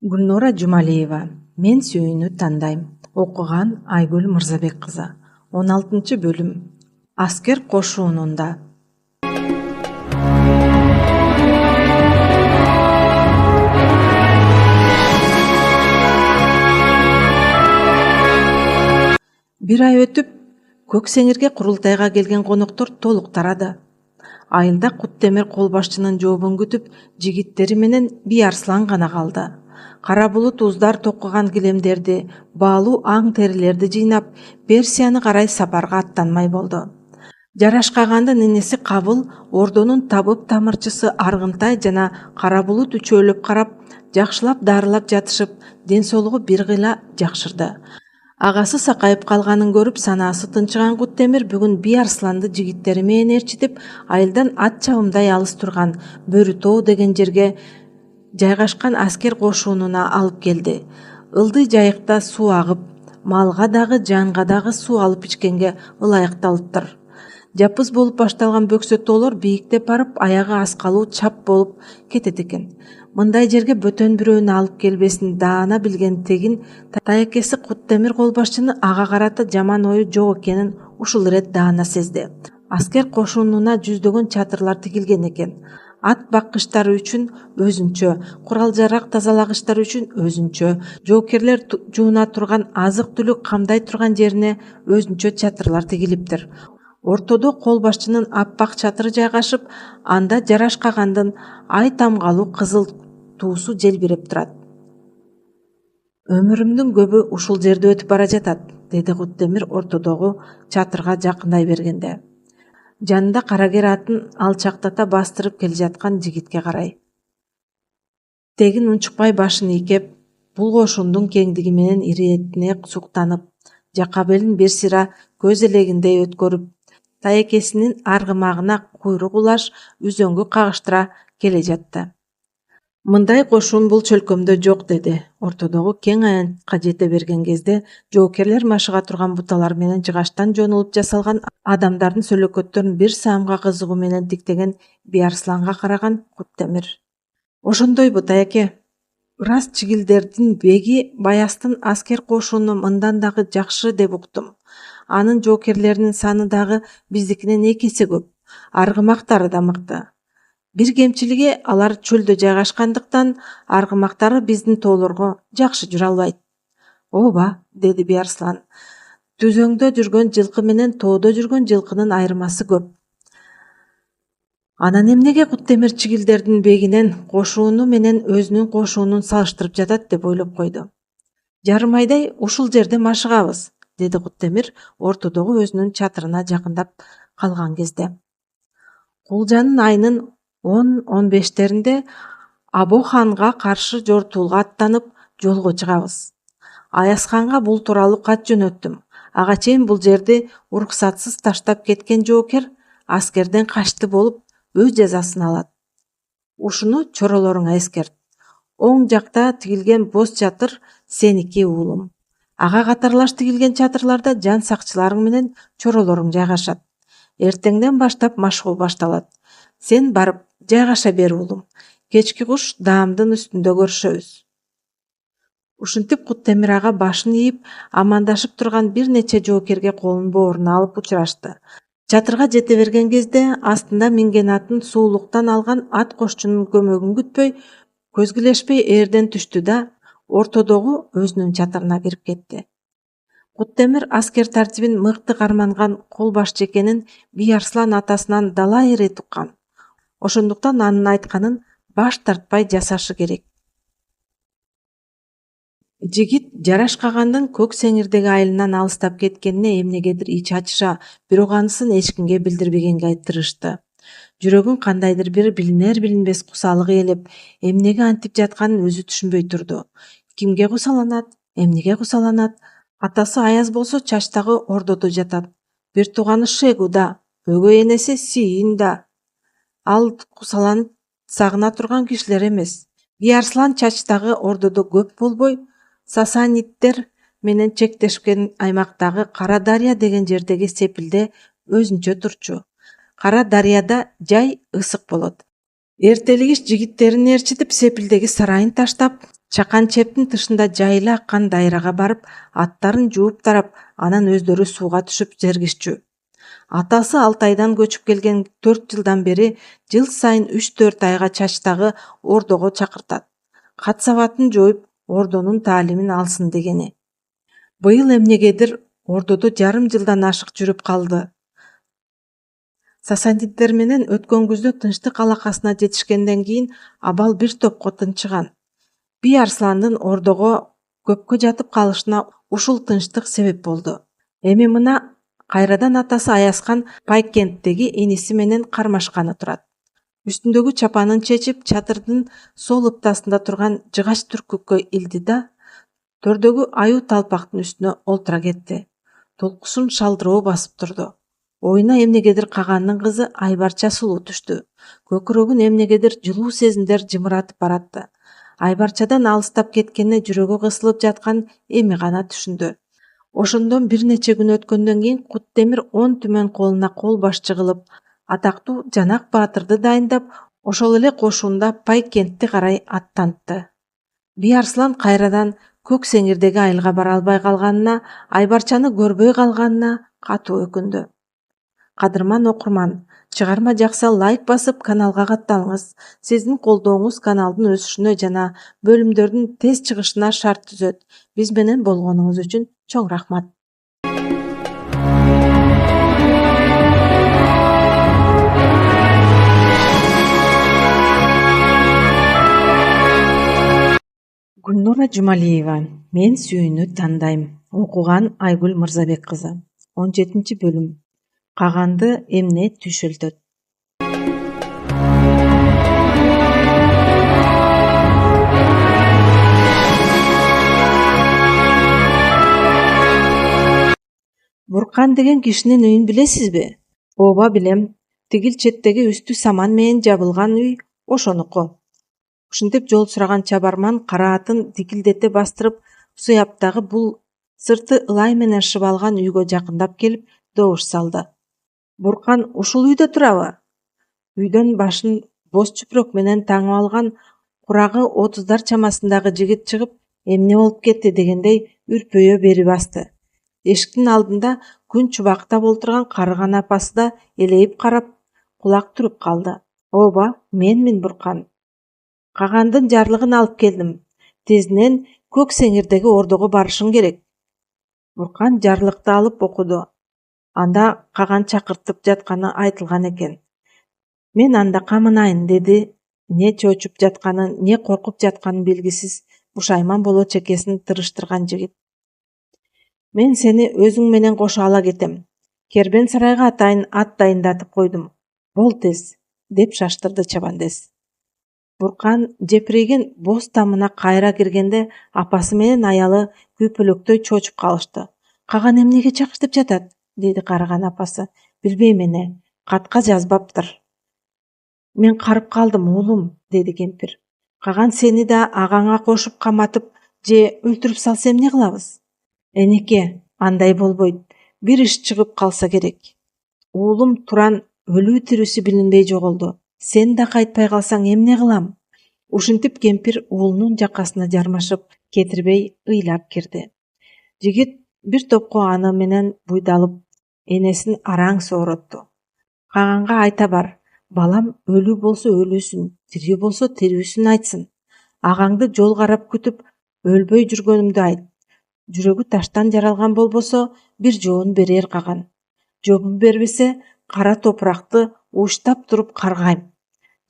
Гүлнура Жумалиева. Мен сүйүүнү тандайм. Окуган Айгүл Мырзабек кызы. 16-бөлүм. Аскер кошуунунда. Бир ай өтүп, Көк Сеңирге курултайга келген коноктор толук тарады. Айылда Куттемир кол башчынын жообун күтүп, жигиттери менен Биярслан гана калды. Кара булут уздар токуган килемдерди, баалуу аң терилерди жыйнап, Персияны карай сапарга аттанмай болду. Жарашкагандын инеси Кабыл ордонун табып тамырчысы Аргынтай жана Кара булут үчөөлөп карап, жакшылап дарылап жатышып, ден соолугу бир кыйла жакшырды. Агасы сакайып калганын көрүп, санаасы тынчыган Куттемир бүгүн Биярсланды жигиттери менен ээрчитип, айылдан ат чабымдай алыс турган Бөрү тоо деген жерге жайгашкан аскер кошуунуна алып келди. Ылдый жайыкта суу агып, малга дагы жанга дагы суу алып ичкенге ылайыкталыптыр. Жапыз болуп башталган бөксө тоолор бийиктеп барып, аягы аскалуу чап болуп кетет экен. Мындай жерге бөтөн бирөөнү алып келбесин даана билген тегин таекеси Куттемир кол башчыны ага карата жаман ою жок экенин ушул ирет даана сезди. Аскер кошуунуна жүздөгөн чатырлар тигилген экен. Ат баккычтары үчүн өзүнчө, курал-жарак тазалагычтары үчүн өзүнчө, жоокерлер жууна турган азык-түлүк камдай турган жерине өзүнчө чатырлар тигилиптир. Ортодо кол башчынын аппак чатыры жайгашып, анда жарашкагандын ай тамгалуу кызыл туусу желбиреп турат. Өмүрүмдүн көбү ушул жерде өтүп бара жатат, деди Куттемир ортодогу чатырга жакындай бергенде. Жанында карагер атын алчактата бастырып келе жаткан жигитке карай. Тегин унчукпай башын ийкеп, бул кошундун кеңдиги менен иретине суктанып, жака белин бир сыйра көз элегиндей өткөрүп, таекесинин аргымагына куйрук улаш үзөңгү кагыштыра келе жатты. Мындай кошуун бул чөлкөмдө жок, деди. Ортодогу кең аянтка жете берген кезде жоокерлер машыга турган буталар менен жыгачтан жонулуп жасалган адамдардын сөлөкөттөрүн бир саамга кызыгуу менен тиктеген Биярсланга караган Куттемир. Ошондойбу, таеке? Ырас чигилдердин беги Баястын аскер кошууну мындан дагы жакшы деп уктум. Анын жоокерлеринин саны дагы биздикинен 2 эсе көп. Аргымактары да мыкты. Бир кемчилиги алар чөлдө жайгашкандыктан аргымактары биздин тоолорго жакшы жүрө албайт. Ооба, деди Биярслан. Түзөңдө жүргөн жылкы менен тоодо жүргөн жылкынын айырмасы көп. Анан эмнеге Куттемир чигилдердин бегинен кошууну менен өзүнүн кошуунун салыштырып жатат деп ойлоп койду. Жарым айдай ушул жерде машыгабыз, деди Куттемир ортодогу өзүнүн чатырына жакындап калган кезде. Кулжанын айынын 10-15-теринде Або ханга каршы жортуулга аттанып жолго чыгабыз. Аязханга бул тууралуу кат жөнөттүм. Ага чейин бул жерди уруксатсыз таштап кеткен жоокер аскерден качты болуп өз жазасын алат. Ушуну чоролоруңа эскерт. Оң жакта тигилген боз чатыр сеники, уулум. Ага катарлаш тигилген чатырларда жан сакчыларың менен чоролоруң жайгашат. Эртеңден баштап машыгуу башталат. Сен барып жайгаша бер, уулум. Кечки куш даамдын үстүндө көрүшөбүз. Ушинтип Куттемир ага башын ийип, амандашып турган бир нече жоокерге колун бооруна алып учурашты. Чатырга жете берген кезде астында минген атын суулуктан алган ат кошчунун көмөгүн күтпөй, көзгүлешпей эрден түштү да ортодогу өзүнүн чатырына кирип кетти. Куттемир аскер тартибин мыкты карманган кол башчы экенин Биярслан атасынан далай ирет уккан. Ошондуктан анын айтканын баш тартпай жасашы керек. Жигит жарашкагандын Көк Сеңирдеги айылынан алыстап кеткенине эмнегедир ич ачыша, бирок анысын эч кимге билдирбегенге тырышты. Жүрөгүн кандайдыр бир билинер-билинбес кусалык ээлеп, эмнеге антип жатканын өзү түшүнбөй турду. Кимге кусаланат, эмнеге кусаланат? Атасы Аяз болсо Чачтагы ордодо жатат. Бир тууганы Шегуда, өгөй энеси Сиин-да. Ал кусаланып сагына турган кишилер эмес. Биярслан Чачтагы ордодо көп болбой, Сасаниттер менен чектешкен аймактагы Кара Дарыя деген жердеги сепилде өзүнчө турчу. Кара Дарыяда жай ысык болот. Эртелигиш жигиттерин ээрчитип, сепилдеги сарайын таштап, Чакан чептин тышында жайыла аккан дайрага барып, аттарын жууп тарап, анан өздөрү сууга түшүп зергишчү. Атасы Алтайдан көчүп келген 4 жылдан бери жыл сайын 3-4 айга чачтагы ордого чакыртат. Кат сабатын жоюп, ордонун таалимин алсын дегени. Быйыл эмнегедир ордодо жарым жылдан ашык жүрүп калды. Сасаниддер менен өткөн күздө тынчтык алакасына жетишкенден кийин абал бир топко тынчыган. Бий арсландын ордого көпкө жатып калышына ушул тынчтык себеп болду. Эми мына кайрадан атасы Аязхан Пайкенттеги иниси менен кармашканы турат. Үстүндөгү чапанын чечип, чатырдын сол ыптасында турган жыгач түркүккө илди да, төрдөгү аюу талпактын үстүнө олтура кетти. Толкусун шалдыроо басып турду. Оюна эмнегедир Кагандын кызы Айбарча сулуу түштү. Көкүрөгүн эмнегедир жылуу сезимдер жымыратып баратты. Айбарчадан алыстап кеткенине жүрөгү кысылып жаткан эми гана түшүндү. Ошондон бир нече күн өткөндөн кийин Куттемир 10 түмөн колуна кол башчы кылып, атактуу Жанак баатырды дайындап, ошол эле кошунда Пайкентти карай аттантты. Бий Арслан кайрадан Көк Сеңирдеги айылга бара албай калганына, Айбарчаны көрбөй калганына катуу өкүндү. Кадырман окурман, чыгарма жакса лайк басып каналга катталыңыз. Сиздин колдооңуз каналдын өсүшүнө жана бөлүмдөрдүн тез чыгышына шарт түзөт. Биз менен болгонуңуз үчүн чоң рахмат. Гүлнура Жумалиева. Мен сүйүүнү тандайм. Окуган Айгүл Мырзабек кызы. 17-бөлүм. Каганды эмне түшөлтөт? Буркан деген кишинин үйүн билесизби? Ооба билем. Тигил четтеги үстү саман менен жабылган үй ошонуку. Ушинтип жол сураган чабарман кара атын дикилдете бастырып, суяптагы бул сырты ылай менен шыбалган үйгө жакындап келип добуш салды. Буркан ушул үйдө турабы? Үйдөн башын боз чүпүрөк менен таңып алган курагы 30дар чамасындагы жигит чыгып, эмне болуп кетти дегендей үрпөйө бери басты. Эшиктин алдында күн чубактап олтурган Карыган апасы да элейип карап, кулак туруп калды. Ооба, менмин Буркан. Кагандын жарлыгын алып келдим. Тезинен Көк Сеңирдеги ордого барышың керек. Буркан жарлыкты алып окуду. Анда Каган чакыртып жатканы айтылган экен. Мен анда камынайын, деди. Не чочуп жатканын, не коркуп жатканын белгисиз бушайман боло чекесин тырыштырган жигит. Мен сени өзүң менен кошо ала кетем. Кербен сарайга атайын ат дайындатып койдум. Бол тез, деп шаштырды чабандес. Буркан жепирейген боз тамына кайра киргенде апасы менен аялы күйпөлөктөй чочуп калышты. Каган эмнеге чакыртып жатат? Деди Карыган апасы. Билбейм эне, катка жазбаптыр. Мен карып калдым, уулум, деди кемпир. Каган сени да агаңа кошуп каматып же өлтүрүп салса эмне кылабыз? Энеке, андай болбойт. Бир иш чыгып калса керек. Уулум Туран өлүү тирүүсү билинбей жоголду. Сен да кайтпай калсаң эмне кылам? Ушинтип кемпир уулунун жакасына жармашып, кетирбей ыйлап кирди. Жигит бир топко аны менен буйдалып, энесин араң сооротту. Каганга айта бар, балам өлүү болсо өлүүсүн, тирүү болсо тирүүсүн айтсын. Агаңды жол карап күтүп, өлбөй жүргөнүмдү айт. Жүрөгү таштан жаралган болбосо, бир жоон берер Каган. Жообун бербесе, кара топуракты ууштап туруп каргайм.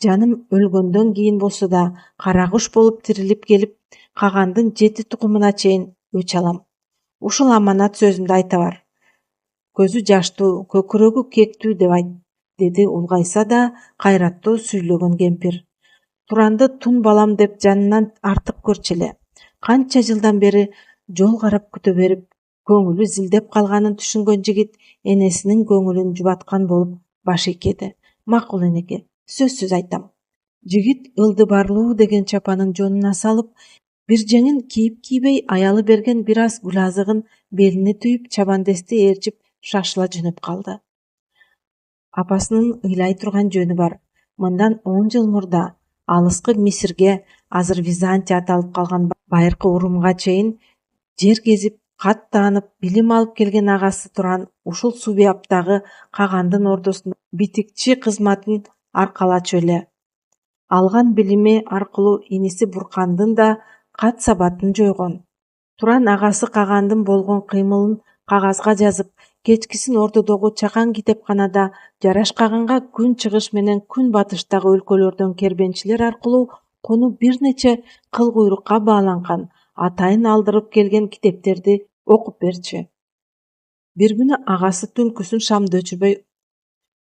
Жаным өлгөндөн кийин болсо да, кара куш болуп тирилип келип, Кагандын 7 тукумуна чейин өч алам. Ушул аманат сөзүмдү айта бар. Көзү жаштуу, көкүрөгү кектүү деп айт, деди улгайса да кайраттуу сүйлөгөн кемпир. Туранды тун балам деп жанынан артык көрчү эле. Канча жылдан бери жол карап күтө берип, көңүлү зилдеп калганын түшүнгөн жигит энесинин көңүлүн жубаткан болуп баш ийкеди. Макул энеке, сөзсүз айтам. Жигит ылдыбарлуу деген чапанын жонуна салып, бир жеңин кийип кийбей аялы берген бир аз гүл азыгын белине түйүп, чабандести ээрчип шашыла жөнөп калды. Апасынын ыйлай турган жөнү бар. Мындан 10 жыл мурда алыскы Мисирге азыр Византия аталып калган байыркы Урумга чейин жер кезип кат таанып билим алып келген агасы Туран ушул Субиаптагы Кагандын ордосунда битикчи кызматын аркалачу эле. Алган билими аркылуу иниси Буркандын да кат сабатын жойгон. Туран агасы Кагандын болгон кыймылын кагазга жазып, кечкисин ордодогу чакан китепканада Жараш Каганга күн чыгыш менен күн батыштагы өлкөлөрдөн кербенчилер аркылуу конуп бир нече кыл куйрукка бааланган атайын алдырып келген китептерди окуп берчи. Бир күнү агасы түнкүсүн шамды өчүрбөй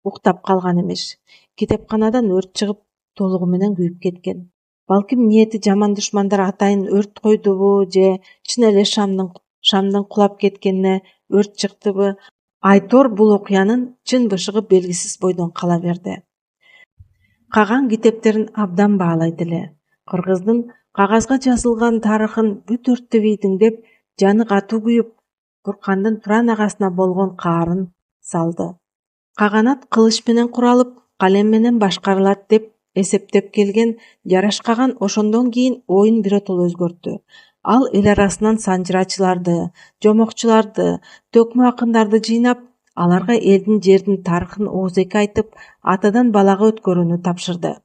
уктап калган эмес. Китепканадан өрт чыгып, толугу менен күйүп кеткен. Балким ниети жаман душмандар атайын өрт койдубу же чын эле шамдын кулап кеткенине өрт чыктыбы? Айтор бул окуянын чын бышыгы белгисиз бойдон кала берди. Каган китептерин абдан баалайт эле. Кыргыздын кагазга жазылган тарыхын бүт өрттөп ийдиңдеп, жаны катуу күйүп, Буркандын Туран агасына болгон каарын салды. Каганат кылыч менен куралып, калем менен башкарылат деп эсептеп келген Жараш Каган ошондон кийин оюн биротоло өзгөрттү. Ал эл арасынан санжырачыларды, жомокчуларды, төкмө акындарды жыйнап, аларга элдин жердин тарыхын оозеки айтып, атадан балага өткөрүүнү тапшырды.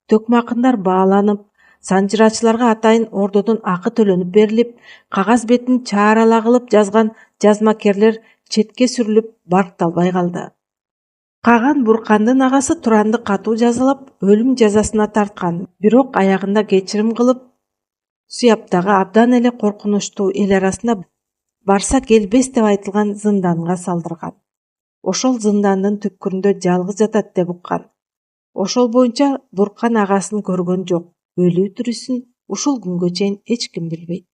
Төкмө акындар бааланып, санжырачыларга атайын ордодон акы төлөнүп берилип, кагаз бетин чаарала кылып жазган жазмакерлер четке сүрүлүп баркталбай калды. Каган Буркандын агасы Туранды катуу жазалап, өлүм жазасына тарткан, бирок аягында кечирим кылып, Суяптагы абдан эле коркунучтуу эл арасында барса келбес деп айтылган зынданга салдырган. Ошол зындандын түпкүрүндө жалгыз жатат деп уккан. Ошол боюнча Буркан агасын көргөн жок, өлүү тирүүсүн ушул күнгө чейин эч ким билбейт.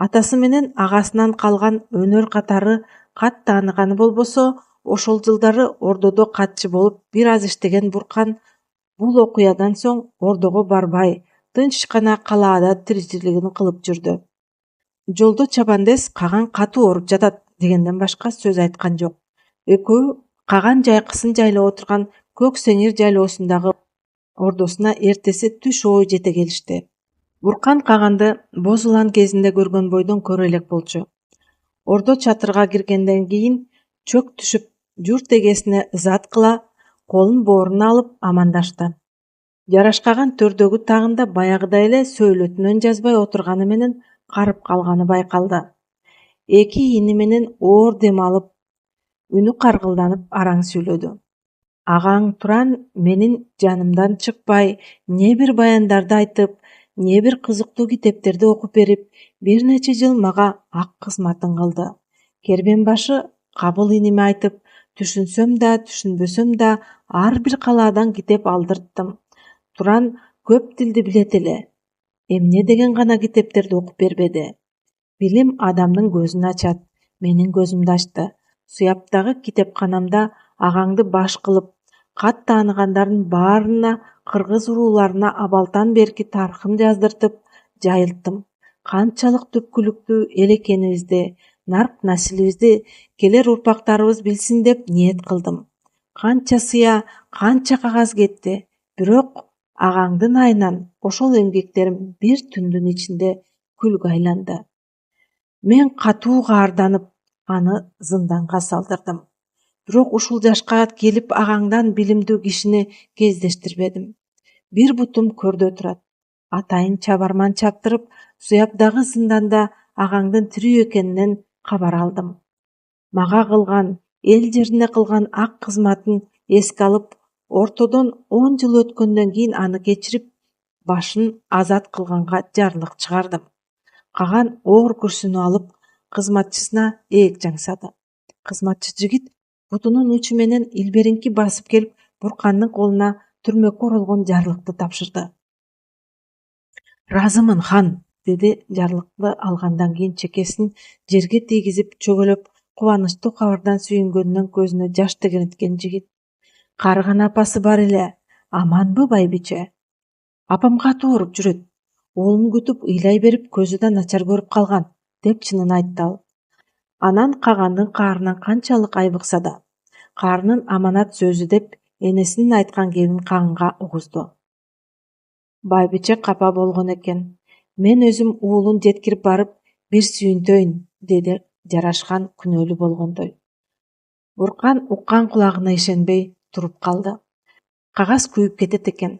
Атасы менен агасынан калган өнөр катары кат тааныганы болбосо, ошол жылдары ордодо катчы болуп бир аз иштеген Буркан бул окуядан соң ордого барбай, тынч гана калаада тиричилигин кылып жүрдү. Жолдо чабандес Каган катуу ооруп жатат дегенден башка сөз айткан жок. Экөө Каган жайкысын жайлап отурган Көк Сеңир жайлоосундагы ордосуна эртеси түш ой жете келишти. Буркан Каганды боз улан кезинде көргөн бойдон көрө элек болчу. Ордо чатырга киргенден кийин чөк түшүп, журт эгесине ызат кыла, колун бооруна алып амандашты. Жараш Каган төрдөгү тагында баягыдай эле сөйлөтүнөн жазбай отурганы менен карып калганы байкалды. Эки ини менен оор дем алып, үнү каргылданып араң сүйлөдү. Агаң Туран менин жанымдан чыкпай, не бир баяндарды айтып, не бир кызыктуу китептерди окуп берип, бир нече жыл мага ак кызматын кылды. Кербен башы кабыл иниме айтып, түшүнсөм да, түшүнбөсөм да ар бир калаадан китеп алдырттым. Туран көп тилди билет эле. Эмне деген гана китептерди окуп бербеди. Билим адамдын көзүн ачат. Менин көзүмдү ачты. Суяптагы китепканамда агаңды баш кылып, кат тааныгандардын баарына кыргыз урууларына абалтан берки тарыхын жаздыртып, жайылттым. Канчалык түпкүлүктүү эл экенибизди, нарк населибизди келер урпактарыбыз билсин деп ниет кылдым. Канча сыя, канча кагаз кетти. Бирок агаңдын айынан ошол эмгектерим бир түндүн ичинде күлгө айланды. Мен катуу каарданып, аны зынданга салдырдым. Бирок ушул жашка келип агаңдан билимдүү кишини кездештирбедим. Бир бутум көрдө турат. Атайын чабарман чаптырып, Суяптагы зынданда агаңдын тирүү экенинен кабар алдым. Мага кылган, эл жерине кылган ак кызматын эске алып, ортодон 10 жыл өткөндөн кийин аны кечирип, башын азат кылганга жарлык чыгардым. Каган оор күрсүнүп алып, кызматчысына ээк жаңсады. Кызматчы жигит бутунун учу менен илберинки басып келип, Буркандын колуна түрмөккө оролгон жарлыкты тапшырды. Разымын, хан, деди жарлыкты алгандан кийин чекесин жерге тийгизип чөгөлөп, кубанычтуу кабардан сүйүнгөнүнөн көзүнө жаш тегенеткен жигит. Карыган апасы бар эле, аманбы байбиче? Апам катуу ооруп жүрөт. Оолун күтүп ыйлай берип көзү да начар көрүп калган, деп чынын айтты ал. Анан Кагандын каарынан канчалык айбыкса да, каарынын аманат сөзү деп энесинин айткан кебин Каганга угузду. Байбиче капа болгон экен. Мен өзүм уулун жеткирип барып бир сүйүнтөйүн, деди Жарашкан күнөөлүү болгондой. Буркан уккан кулагына ишенбей туруп калды. Кагаз күйүп кетет экен.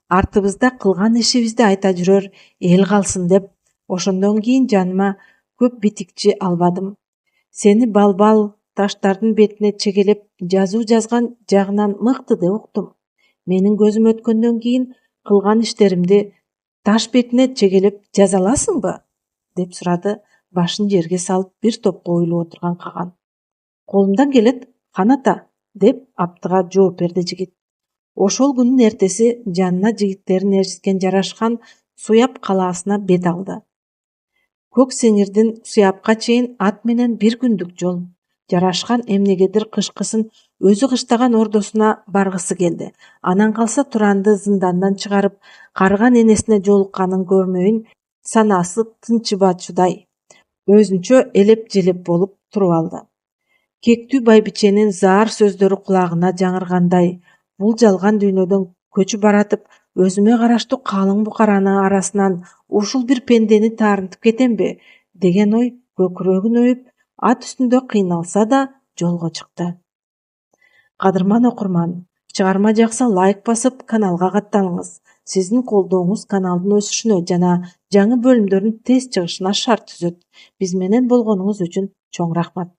Артыбызда кылган ишибизди айта жүрөр эл калсын деп, ошондон кийин жаныма көп битикчи албадым. Сени балбал таштардын бетине чегелеп жазуу жазган жагынан мыкты деп уктум. Менин көзүм өткөндөн кийин кылган иштеримди таш бетине чегелеп жаза аласыңбы? Деп сурады башын жерге салып бир топко уйлуп отурган Каган. Колумдан келет, хан ата, деп аптыга жооп берди жигит. Ошол күнүн эртеси жанына жигиттерин ээрчиткен Жарашкан Суяб калаасына бет алды. Көк сеңирдин Суябка чейин ат менен бир күндүк жол. Жарашкан эмнегедир кышкысын өзү кыштаган ордосуна баргысы келди. Анан калса Туранды зындандан чыгарып, карыган энесине жолукканын көрмөйүн санаасы тынчыбачудай өзүнчө элеп-желеп болуп туруп алды. Кектүү байбиченин заар сөздөрү кулагына жаңыргандай, бул жалган дүйнөдөн көчүп баратып, өзүмө караштуу калың букаранын арасынан ушул бир пендени таарынтып кетемби деген ой көкүрөгүн өйүп, ат үстүндө кыйналса да жолго чыкты. Кадырман окурман, чыгарма жакса лайк басып, каналга катталыңыз. Сиздин колдооңуз каналдын өсүшүнө жана жаңы бөлүмдөрдүн тез чыгышына шарт түзөт. Биз менен болгонуңуз үчүн чоң рахмат.